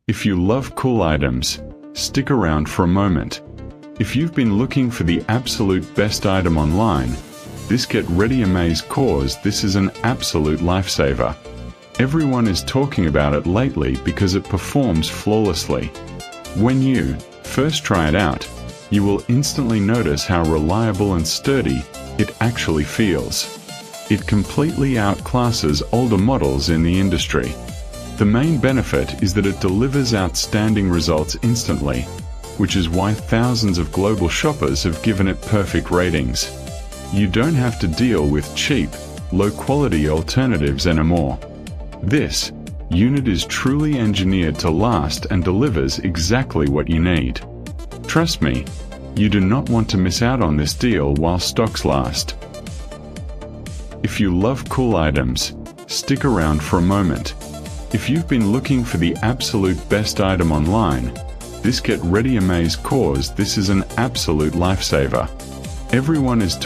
If you love cool items, stick around for a moment. If you've been looking for the absolute best item online, this Get Ready Amaze cause this is an absolute lifesaver. Everyone is talking about it lately because it performs flawlessly. When you first try it out, you will instantly notice how reliable and sturdy it actually feels. It completely outclasses older models in the industry. The main benefit is that it delivers outstanding results instantly, which is why thousands of global shoppers have given it perfect ratings. You don't have to deal with cheap, low-quality alternatives anymore. This unit is truly engineered to last and delivers exactly what you need. Trust me, you do not want to miss out on this deal while stocks last. If you love cool items, stick around for a moment. If you've been looking for the absolute best item online, this Get Ready Amaze cause this is an absolute lifesaver. Everyone is